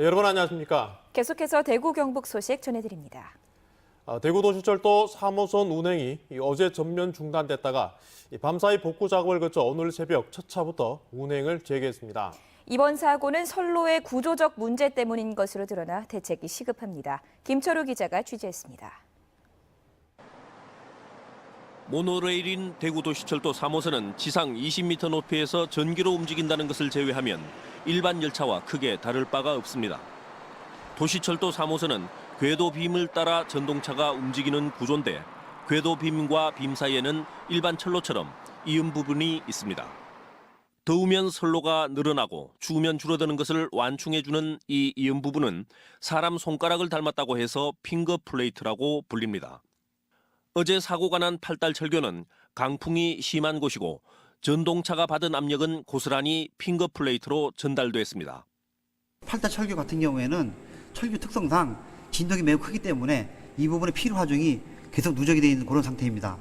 여러분 안녕하십니까? 계속해서 대구 경북 소식 전해드립니다. 대구도시철도 3호선 운행이 어제 전면 중단됐다가 밤사이 복구 작업을 거쳐 오늘 새벽 첫 차부터 운행을 재개했습니다. 이번 사고는 선로의 구조적 문제 때문인 것으로 드러나 대책이 시급합니다. 김철우 기자가 취재했습니다. 모노레일인 대구도시철도 3호선은 지상 20m 높이에서 전기로 움직인다는 것을 제외하면 일반 열차와 크게 다를 바가 없습니다. 도시철도 3호선은 궤도빔을 따라 전동차가 움직이는 구조인데 궤도빔과 빔 사이에는 일반 철로처럼 이음 부분이 있습니다. 더우면 선로가 늘어나고 추우면 줄어드는 것을 완충해주는 이 이음 부분은 사람 손가락을 닮았다고 해서 핑거 플레이트라고 불립니다. 어제 사고가 난 팔달철교는 강풍이 심한 곳이고 전동차가 받은 압력은 고스란히 핑거 플레이트로 전달됐습니다. 팔달철교 같은 경우에는 철교 특성상 진동이 매우 크기 때문에 이 부분의 피로 하중이 계속 누적이 되어 있는 그런 상태입니다.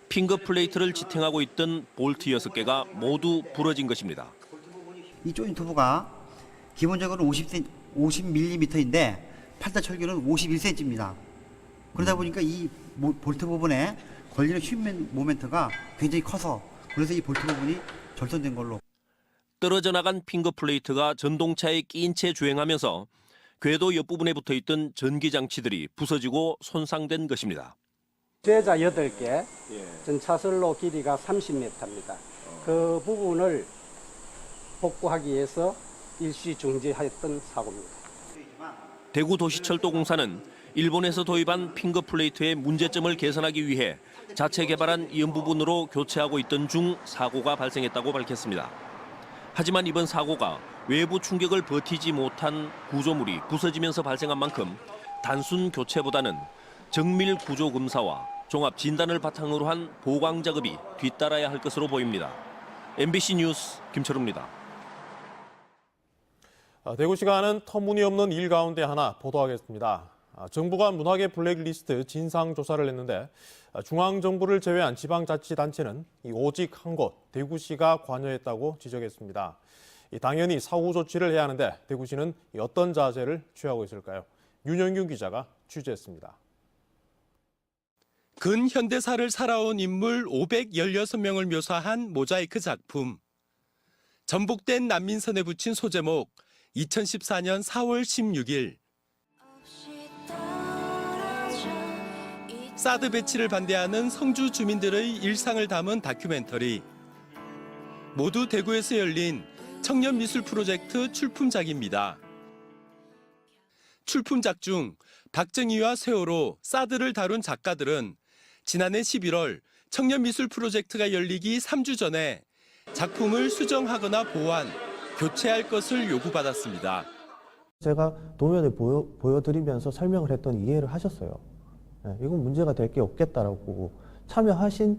핑거 플레이트를 지탱하고 있던 볼트 6개가 모두 부러진 것입니다. 이 조인 튜브가 기본적으로 50mm인데 팔달철교는 51cm입니다. 그러다 보니까 이 볼트 부분에 걸리는 힘 모멘트가 굉장히 커서 그래서 이 볼트 부분이 절선된 걸로. 떨어져 나간 핑거 플레이트가 전동차에 끼인 채 주행하면서 궤도 옆부분에 붙어있던 전기장치들이 부서지고 손상된 것입니다. 제자 8개, 전차선로 길이가 30m입니다. 그 부분을 복구하기 위해서 일시 중지했던 사고입니다. 대구도시철도공사는 일본에서 도입한 핑거 플레이트의 문제점을 개선하기 위해 자체 개발한 이음 부분으로 교체하고 있던 중 사고가 발생했다고 밝혔습니다. 하지만 이번 사고가 외부 충격을 버티지 못한 구조물이 부서지면서 발생한 만큼 단순 교체보다는 정밀 구조 검사와 종합 진단을 바탕으로 한 보강 작업이 뒤따라야 할 것으로 보입니다. MBC 뉴스 김철우입니다. 대구시가 하는 터무니없는 일 가운데 하나 보도하겠습니다. 정부가 문화계 블랙리스트 진상조사를 했는데 중앙정부를 제외한 지방자치단체는 오직 한 곳, 대구시가 관여했다고 지적했습니다. 당연히 사후 조치를 해야 하는데 대구시는 어떤 자세를 취하고 있을까요? 윤영균 기자가 취재했습니다. 근현대사를 살아온 인물 516명을 묘사한 모자이크 작품. 전복된 난민선에 붙인 소제목 2014년 4월 16일. 사드 배치를 반대하는 성주 주민들의 일상을 담은 다큐멘터리. 모두 대구에서 열린 청년미술 프로젝트 출품작입니다. 출품작 중 박정희와 세월호, 사드를 다룬 작가들은 지난해 11월 청년미술 프로젝트가 열리기 3주 전에 작품을 수정하거나 보완, 교체할 것을 요구받았습니다. 제가 도면을 보여드리면서 설명을 했더니 이해를 하셨어요. 이건 문제가 될 게 없겠다라고 참여하신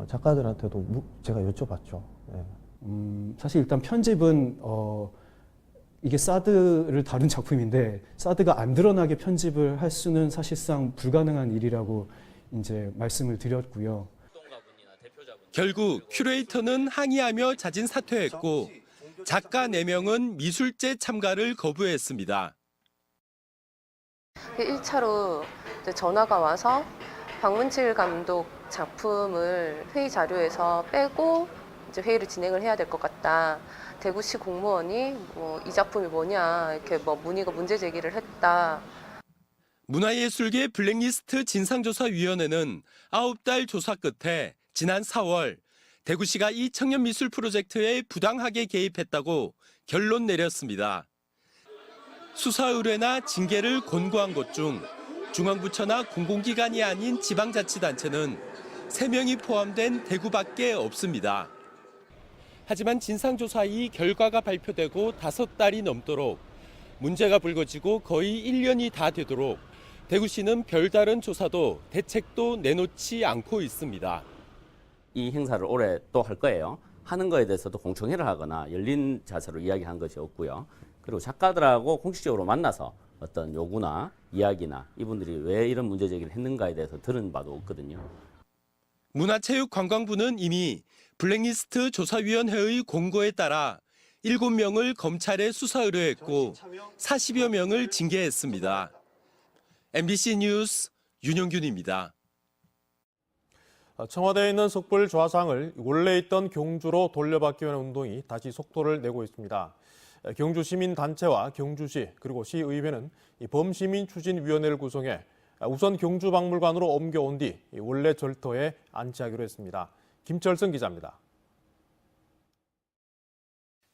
작가들한테도 제가 여쭤봤죠. 사실 일단 편집은 이게 사드를 다룬 작품인데 사드가 안 드러나게 편집을 할 수는 사실상 불가능한 일이라고 이제 말씀을 드렸고요. 결국 큐레이터는 항의하며 자진 사퇴했고 작가 4명은 미술제 참가를 거부했습니다. 1차로 전화가 와서 박문칠 감독 작품을 회의 자료에서 빼고 이제 회의를 진행을 해야 될 것 같다. 대구시 공무원이 이 작품이 뭐냐 이렇게 문의가 문제 제기를 했다. 문화예술계 블랙리스트 진상조사위원회는 9달 조사 끝에 지난 4월 대구시가 이 청년미술 프로젝트에 부당하게 개입했다고 결론 내렸습니다. 수사 의뢰나 징계를 권고한 곳 중 중앙부처나 공공기관이 아닌 지방자치단체는 3명이 포함된 대구밖에 없습니다. 하지만 진상조사 이 결과가 발표되고 5달이 넘도록 문제가 불거지고 거의 1년이 다 되도록 대구시는 별다른 조사도 대책도 내놓지 않고 있습니다. 이 행사를 올해 또 할 거예요. 하는 거에 대해서도 공청회를 하거나 열린 자세로 이야기한 것이 없고요. 그리고 작가들하고 공식적으로 만나서 어떤 요구나 이야기나 이분들이 왜 이런 문제 제기를 했는가에 대해서 들은 바도 없거든요. 문화체육관광부는 이미 블랙리스트 조사위원회의 공고에 따라 7명을 검찰에 수사 의뢰했고 40여 명을 징계했습니다. MBC 뉴스 윤영균입니다. 청와대에 있는 석불 좌상을 원래 있던 경주로 돌려받기 위한 운동이 다시 속도를 내고 있습니다. 경주 시민단체와 경주시 그리고 시의회는 범시민추진위원회를 구성해 우선 경주박물관으로 옮겨온 뒤 원래 절터에 안치하기로 했습니다. 김철승 기자입니다.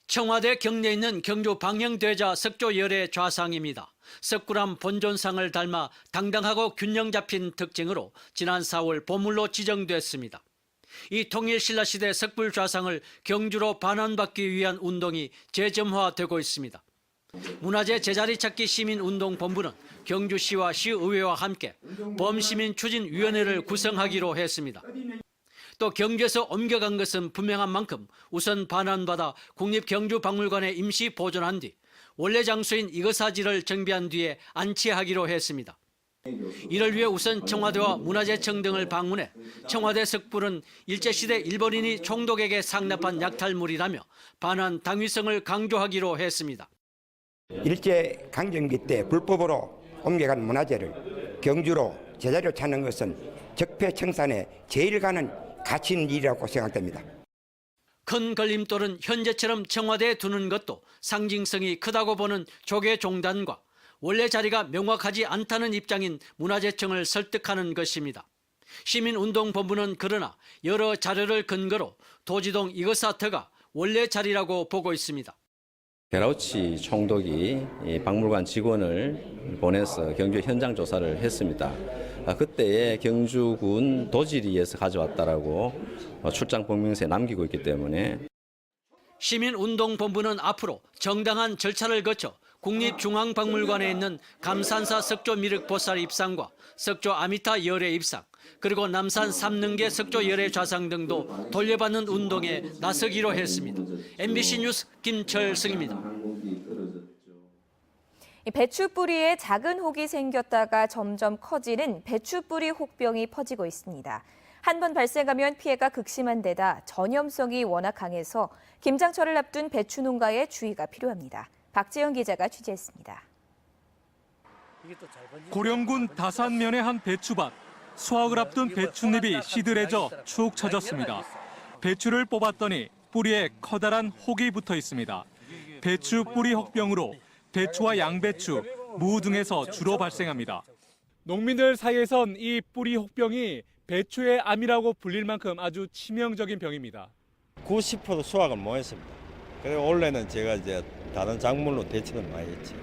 청와대 경내에 있는 경주 방영대자 석조열의 좌상입니다. 석굴암 본존상을 닮아 당당하고 균형 잡힌 특징으로 지난 4월 보물로 지정됐습니다. 이 통일신라시대 석불 좌상을 경주로 반환받기 위한 운동이 재점화되고 있습니다. 문화재 제자리 찾기 시민운동본부는 경주시와 시의회와 함께 범시민추진위원회를 구성하기로 했습니다. 또 경주에서 옮겨간 것은 분명한 만큼 우선 반환받아 국립경주박물관에 임시 보존한 뒤 원래 장소인 이거사지를 정비한 뒤에 안치하기로 했습니다. 이를 위해 우선 청와대와 문화재청 등을 방문해 청와대 석불은 일제시대 일본인이 총독에게 상납한 약탈물이라며 반환 당위성을 강조하기로 했습니다. 일제 강점기 때 불법으로 옮겨간 문화재를 경주로 제자리로 찾는 것은 적폐청산에 제일 가는 가치 있는 일이라고 생각됩니다. 큰 걸림돌은 현재처럼 청와대에 두는 것도 상징성이 크다고 보는 조계종단과 원래 자리가 명확하지 않다는 입장인 문화재청을 설득하는 것입니다. 시민운동본부는 그러나 여러 자료를 근거로 도지동 이거사터가 원래 자리라고 보고 있습니다. 베라우치 총독이 박물관 직원을 보내서 경주 현장 조사를 했습니다. 그때에 경주군 도지리에서 가져왔다라고 출장 법명서에 남기고 있기 때문에 시민운동본부는 앞으로 정당한 절차를 거쳐 국립중앙박물관에 있는 감산사 석조미륵보살 입상과 석조 아미타 열의 입상, 그리고 남산 삼능계 석조 열의 좌상 등도 돌려받는 운동에 나서기로 했습니다. MBC 뉴스 김철승입니다. 배추 뿌리에 작은 혹이 생겼다가 점점 커지는 배추 뿌리 혹병이 퍼지고 있습니다. 한 번 발생하면 피해가 극심한 데다 전염성이 워낙 강해서 김장철을 앞둔 배추 농가에 주의가 필요합니다. 박재영 기자가 취재했습니다. 고령군 다산면의 한 배추밭. 수확을 앞둔 배춧잎이 시들해져 축 처졌습니다. 배추를 뽑았더니 뿌리에 커다란 혹이 붙어 있습니다. 배추 뿌리 혹병으로 배추와 양배추, 무 등에서 주로 발생합니다. 농민들 사이에선 이 뿌리 혹병이 배추의 암이라고 불릴 만큼 아주 치명적인 병입니다. 90% 수확을 못 했습니다. 그리고 원래는 제가 이제 다른 작물로 대체를 많이 했지.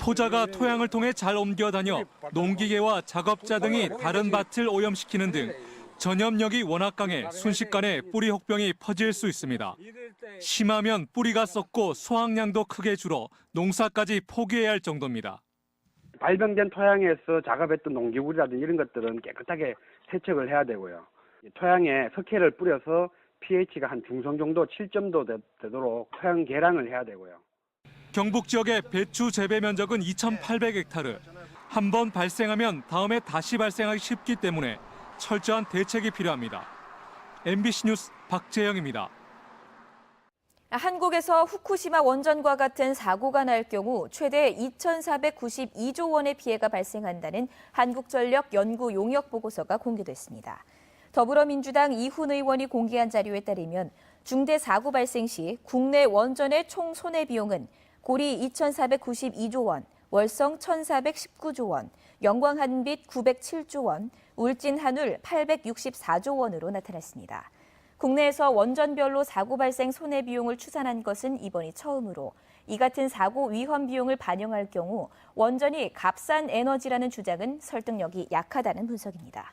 토자가 토양을 통해 잘 옮겨 다녀 농기계와 작업자 등이 다른 밭을 오염시키는 등 전염력이 워낙 강해 순식간에 뿌리 혹병이 퍼질 수 있습니다. 심하면 뿌리가 썩고 수확량도 크게 줄어 농사까지 포기해야 할 정도입니다. 발병된 토양에서 작업했던 농기구라든지 이런 것들은 깨끗하게 세척을 해야 되고요. 토양에 석회를 뿌려서 pH가 한 중성 정도 7점도 되도록 토양 개량을 해야 되고요. 경북 지역의 배추 재배 면적은 2,800헥타르. 한 번 발생하면 다음에 다시 발생하기 쉽기 때문에 철저한 대책이 필요합니다. MBC 뉴스 박재영입니다. 한국에서 후쿠시마 원전과 같은 사고가 날 경우 최대 2,492조 원의 피해가 발생한다는 한국전력 연구 용역 보고서가 공개됐습니다. 더불어민주당 이훈 의원이 공개한 자료에 따르면 중대 사고 발생 시 국내 원전의 총 손해비용은 고리 2,492조 원, 월성 1,419조 원, 영광 한빛 907조 원, 울진 한울 864조 원으로 나타났습니다. 국내에서 원전별로 사고 발생 손해비용을 추산한 것은 이번이 처음으로 이 같은 사고 위험 비용을 반영할 경우 원전이 값싼 에너지라는 주장은 설득력이 약하다는 분석입니다.